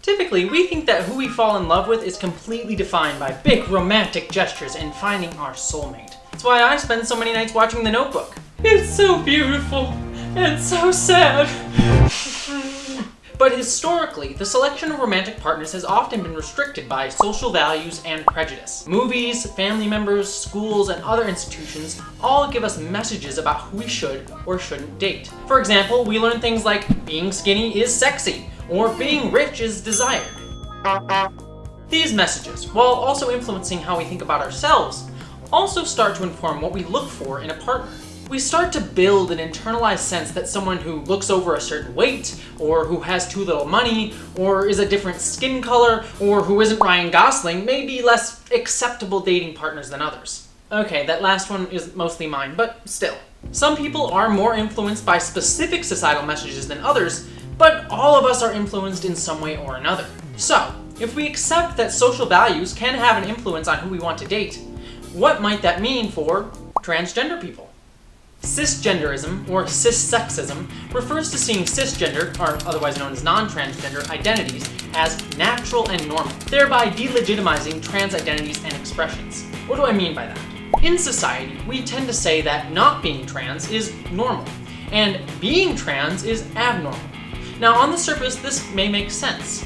Typically, we think that who we fall in love with is completely defined by big romantic gestures and finding our soulmate. That's why I spend so many nights watching The Notebook. It's so beautiful and so sad. But historically, the selection of romantic partners has often been restricted by social values and prejudice. Movies, family members, schools, and other institutions all give us messages about who we should or shouldn't date. For example, we learn things like being skinny is sexy, or being rich is desired. These messages, while also influencing how we think about ourselves, also start to inform what we look for in a partner. We start to build an internalized sense that someone who looks over a certain weight, or who has too little money, or is a different skin color, or who isn't Ryan Gosling may be less acceptable dating partners than others. Okay, that last one is mostly mine, but still. Some people are more influenced by specific societal messages than others, but all of us are influenced in some way or another. So, if we accept that social values can have an influence on who we want to date, what might that mean for transgender people? Cisgenderism, or cissexism, refers to seeing cisgender, or otherwise known as non-transgender, identities as natural and normal, thereby delegitimizing trans identities and expressions. What do I mean by that? In society, we tend to say that not being trans is normal, and being trans is abnormal. Now, on the surface, this may make sense.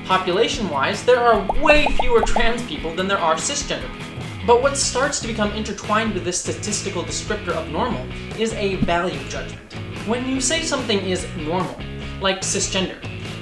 Population-wise, there are way fewer trans people than there are cisgender people. But what starts to become intertwined with this statistical descriptor of normal is a value judgment. When you say something is normal, like cisgender,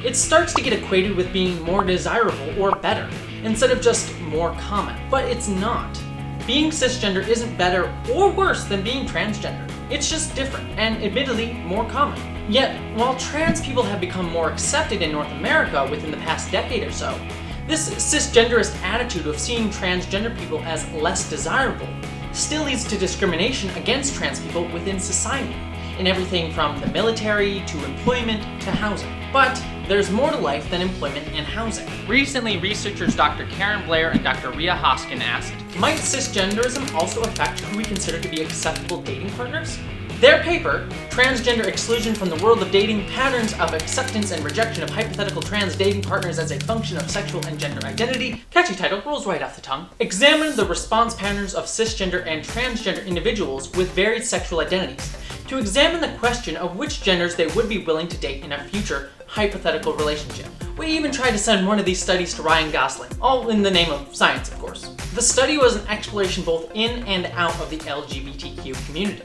it starts to get equated with being more desirable or better, instead of just more common. But it's not. Being cisgender isn't better or worse than being transgender. It's just different, and admittedly, more common. Yet, while trans people have become more accepted in North America within the past decade or so, this cisgenderist attitude of seeing transgender people as less desirable still leads to discrimination against trans people within society, in everything from the military to employment to housing. But there's more to life than employment and housing. Recently, researchers Dr. Karen Blair and Dr. Rhea Hoskin asked, might cisgenderism also affect who we consider to be acceptable dating partners? Their paper, Transgender Exclusion from the World of Dating, Patterns of Acceptance and Rejection of Hypothetical Trans Dating Partners as a Function of Sexual and Gender Identity, catchy title, rolls right off the tongue, examined the response patterns of cisgender and transgender individuals with varied sexual identities to examine the question of which genders they would be willing to date in a future hypothetical relationship. We even tried to send one of these studies to Ryan Gosling, all in the name of science, of course. The study was an exploration both in and out of the LGBTQ community,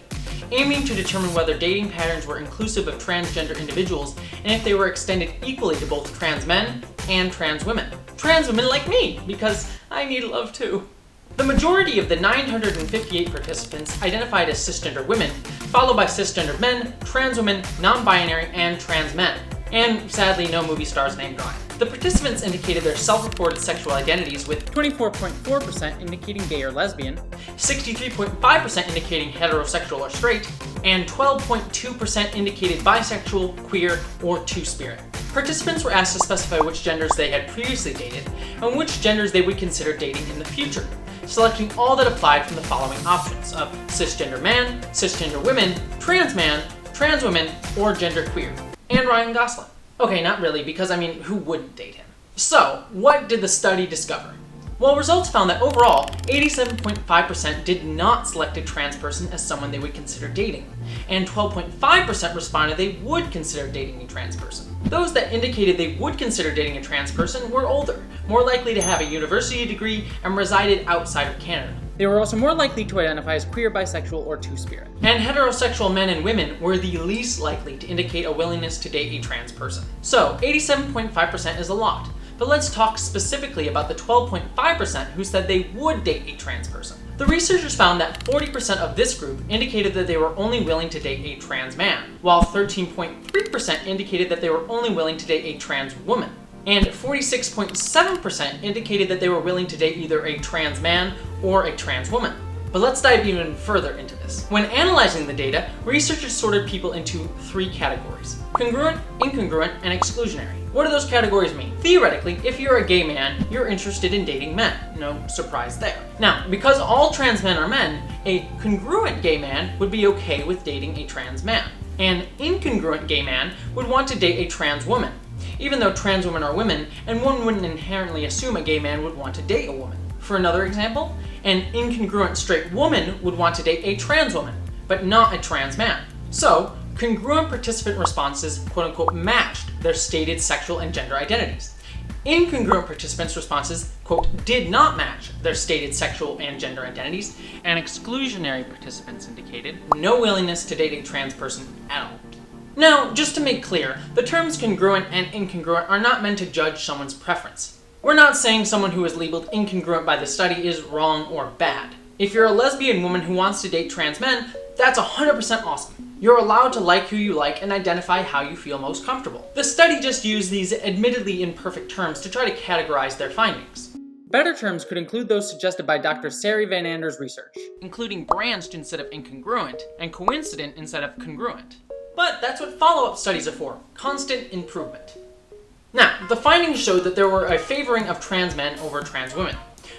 aiming to determine whether dating patterns were inclusive of transgender individuals and if they were extended equally to both trans men and trans women. Trans women like me, because I need love too. The majority of the 958 participants identified as cisgender women, followed by cisgender men, trans women, non-binary, and trans men. And sadly, no movie stars named Ryan. The participants indicated their self-reported sexual identities, with 24.4% indicating gay or lesbian, 63.5% indicating heterosexual or straight, and 12.2% indicated bisexual, queer, or two-spirit. Participants were asked to specify which genders they had previously dated and which genders they would consider dating in the future, selecting all that applied from the following options of cisgender man, cisgender women, trans man, trans women, or genderqueer. And Ryan Gosling. Okay, not really, because who wouldn't date him? So, what did the study discover? Well, results found that overall, 87.5% did not select a trans person as someone they would consider dating, and 12.5% responded they would consider dating a trans person. Those that indicated they would consider dating a trans person were older, more likely to have a university degree, and resided outside of Canada. They were also more likely to identify as queer, bisexual, or two-spirit. And heterosexual men and women were the least likely to indicate a willingness to date a trans person. So, 87.5% is a lot. But let's talk specifically about the 12.5% who said they would date a trans person. The researchers found that 40% of this group indicated that they were only willing to date a trans man, while 13.3% indicated that they were only willing to date a trans woman. And 46.7% indicated that they were willing to date either a trans man or a trans woman. But let's dive even further into this. When analyzing the data, researchers sorted people into three categories: congruent, incongruent, and exclusionary. What do those categories mean? Theoretically, if you're a gay man, you're interested in dating men. No surprise there. Now, because all trans men are men, a congruent gay man would be okay with dating a trans man. An incongruent gay man would want to date a trans woman. even though trans women are women, and one wouldn't inherently assume a gay man would want to date a woman. For another example, an incongruent straight woman would want to date a trans woman, but not a trans man. So, congruent participant responses quote-unquote matched their stated sexual and gender identities. Incongruent participants' responses, quote, did not match their stated sexual and gender identities, and exclusionary participants indicated no willingness to date a trans person at all. Now, just to make clear, the terms congruent and incongruent are not meant to judge someone's preference. We're not saying someone who is labeled incongruent by the study is wrong or bad. If you're a lesbian woman who wants to date trans men, that's 100% awesome. You're allowed to like who you like and identify how you feel most comfortable. The study just used these admittedly imperfect terms to try to categorize their findings. Better terms could include those suggested by Dr. Sari Van Ander's research, including branched instead of incongruent, and coincident instead of congruent. But that's what follow-up studies are for, constant improvement. Now, the findings showed that there were a favoring of trans men over trans women,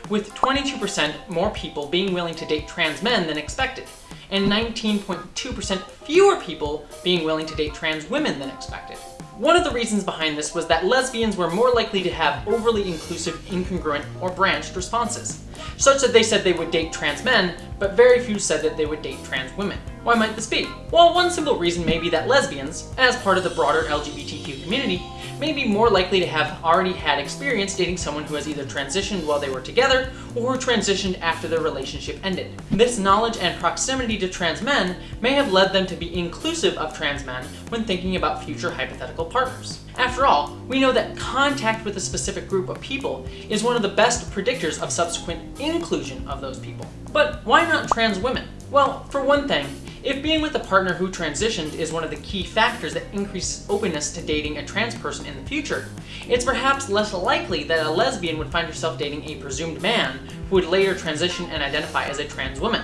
with 22% more people being willing to date trans men than expected, and 19.2% fewer people being willing to date trans women than expected. One of the reasons behind this was that lesbians were more likely to have overly inclusive, incongruent, or branched responses, such that they said they would date trans men, but very few said that they would date trans women. Why might this be? Well, one simple reason may be that lesbians, as part of the broader LGBTQ community, may be more likely to have already had experience dating someone who has either transitioned while they were together or transitioned after their relationship ended. This knowledge and proximity to trans men may have led them to be inclusive of trans men when thinking about future hypothetical partners. After all, we know that contact with a specific group of people is one of the best predictors of subsequent inclusion of those people. But why not trans women? Well, for one thing, if being with a partner who transitioned is one of the key factors that increases openness to dating a trans person in the future, it's perhaps less likely that a lesbian would find herself dating a presumed man who would later transition and identify as a trans woman.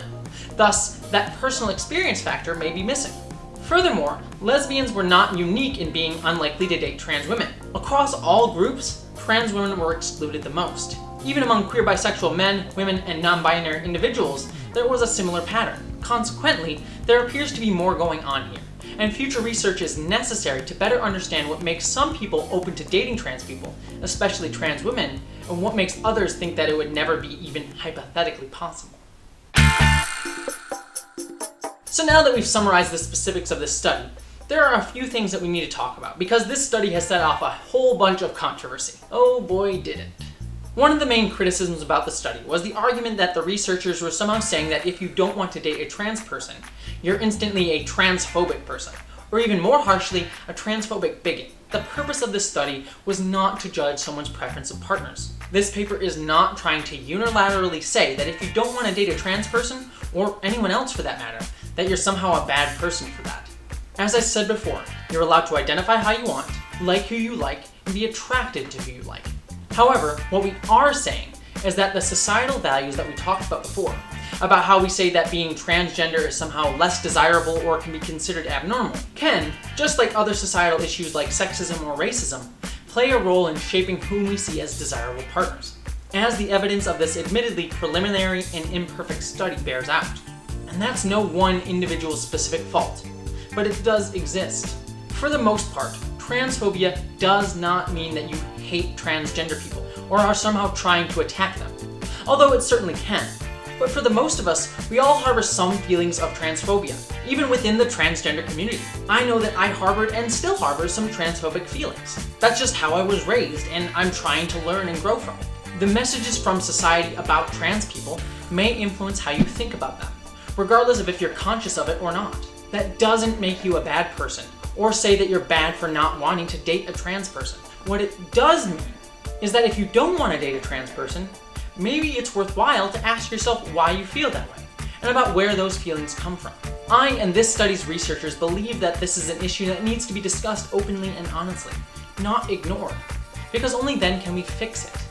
Thus, that personal experience factor may be missing. Furthermore, lesbians were not unique in being unlikely to date trans women. Across all groups, trans women were excluded the most. Even among queer bisexual men, women, and non-binary individuals, there was a similar pattern. Consequently, there appears to be more going on here, and future research is necessary to better understand what makes some people open to dating trans people, especially trans women, and what makes others think that it would never be even hypothetically possible. So now that we've summarized the specifics of this study, there are a few things that we need to talk about, because this study has set off a whole bunch of controversy. Oh boy, did it. One of the main criticisms about the study was the argument that the researchers were somehow saying that if you don't want to date a trans person, you're instantly a transphobic person, or even more harshly, a transphobic bigot. The purpose of this study was not to judge someone's preference of partners. This paper is not trying to unilaterally say that if you don't want to date a trans person, or anyone else for that matter, that you're somehow a bad person for that. As I said before, you're allowed to identify how you want, like who you like, and be attracted to who you like. However, what we are saying is that the societal values that we talked about before, about how we say that being transgender is somehow less desirable or can be considered abnormal, can, just like other societal issues like sexism or racism, play a role in shaping whom we see as desirable partners, as the evidence of this admittedly preliminary and imperfect study bears out. And that's no one individual's specific fault, but it does exist. For the most part, transphobia does not mean that you hate transgender people or are somehow trying to attack them, although it certainly can. But for the most of us, we all harbor some feelings of transphobia, even within the transgender community. I know that I harbored and still harbor some transphobic feelings. That's just how I was raised, and I'm trying to learn and grow from it. The messages from society about trans people may influence how you think about them, regardless of if you're conscious of it or not. That doesn't make you a bad person, or say that you're bad for not wanting to date a trans person. What it does mean is that if you don't want to date a trans person, maybe it's worthwhile to ask yourself why you feel that way, and about where those feelings come from. I and this study's researchers believe that this is an issue that needs to be discussed openly and honestly, not ignored, because only then can we fix it.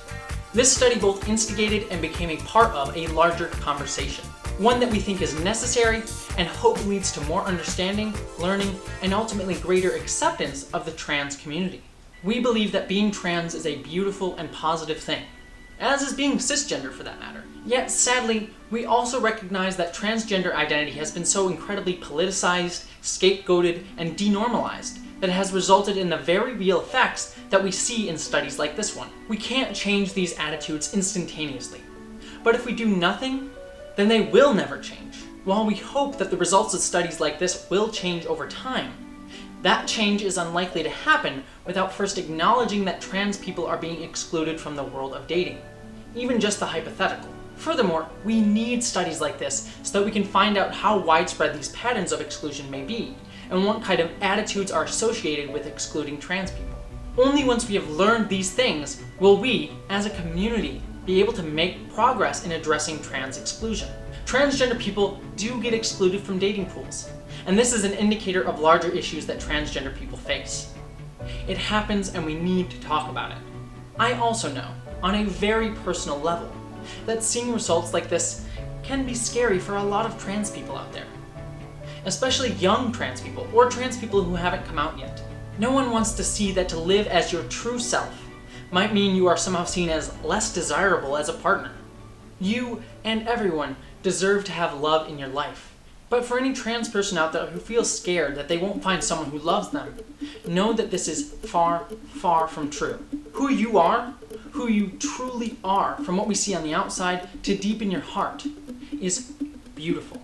This study both instigated and became a part of a larger conversation, one that we think is necessary and hope leads to more understanding, learning, and ultimately greater acceptance of the trans community. We believe that being trans is a beautiful and positive thing, as is being cisgender for that matter. Yet sadly, we also recognize that transgender identity has been so incredibly politicized, scapegoated, and denormalized that has resulted in the very real effects that we see in studies like this one. We can't change these attitudes instantaneously, but if we do nothing, then they will never change. While we hope that the results of studies like this will change over time, that change is unlikely to happen without first acknowledging that trans people are being excluded from the world of dating, even just the hypothetical. Furthermore, we need studies like this so that we can find out how widespread these patterns of exclusion may be, and what kind of attitudes are associated with excluding trans people. Only once we have learned these things will we, as a community, be able to make progress in addressing trans exclusion. Transgender people do get excluded from dating pools, and this is an indicator of larger issues that transgender people face. It happens and we need to talk about it. I also know, on a very personal level, that seeing results like this can be scary for a lot of trans people out there. Especially young trans people, or trans people who haven't come out yet. No one wants to see that to live as your true self might mean you are somehow seen as less desirable as a partner. You and everyone deserve to have love in your life. But for any trans person out there who feels scared that they won't find someone who loves them, know that this is far, far from true. Who you are, who you truly are, from what we see on the outside to deep in your heart, is beautiful.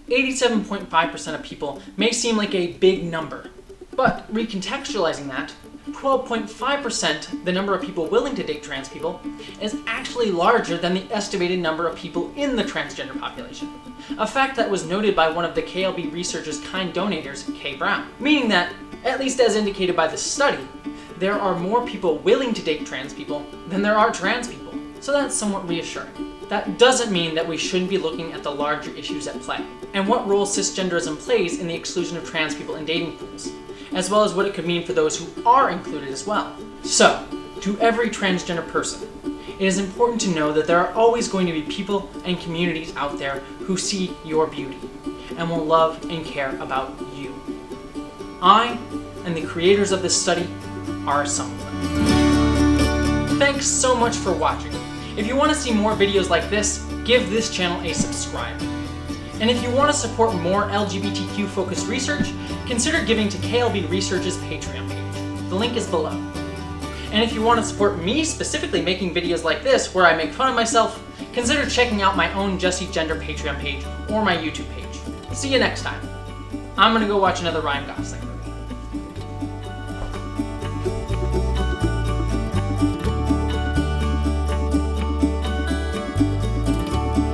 87.5% of people may seem like a big number, but recontextualizing that, 12.5%, the number of people willing to date trans people, is actually larger than the estimated number of people in the transgender population. A fact that was noted by one of the KLB Research's kind donators, Kay Brown. Meaning that, at least as indicated by this study, there are more people willing to date trans people than there are trans people. So that's somewhat reassuring. That doesn't mean that we shouldn't be looking at the larger issues at play, and what role cisgenderism plays in the exclusion of trans people in dating pools, as well as what it could mean for those who are included as well. So, to every transgender person, it is important to know that there are always going to be people and communities out there who see your beauty and will love and care about you. I and the creators of this study are some of them. Thanks so much for watching. If you want to see more videos like this, give this channel a subscribe. And if you want to support more LGBTQ focused research, consider giving to KLB Research's Patreon page. The link is below. And if you want to support me specifically making videos like this where I make fun of myself, consider checking out my own Just Gender Patreon page or my YouTube page. See you next time. I'm gonna go watch another Ryan Gosling movie.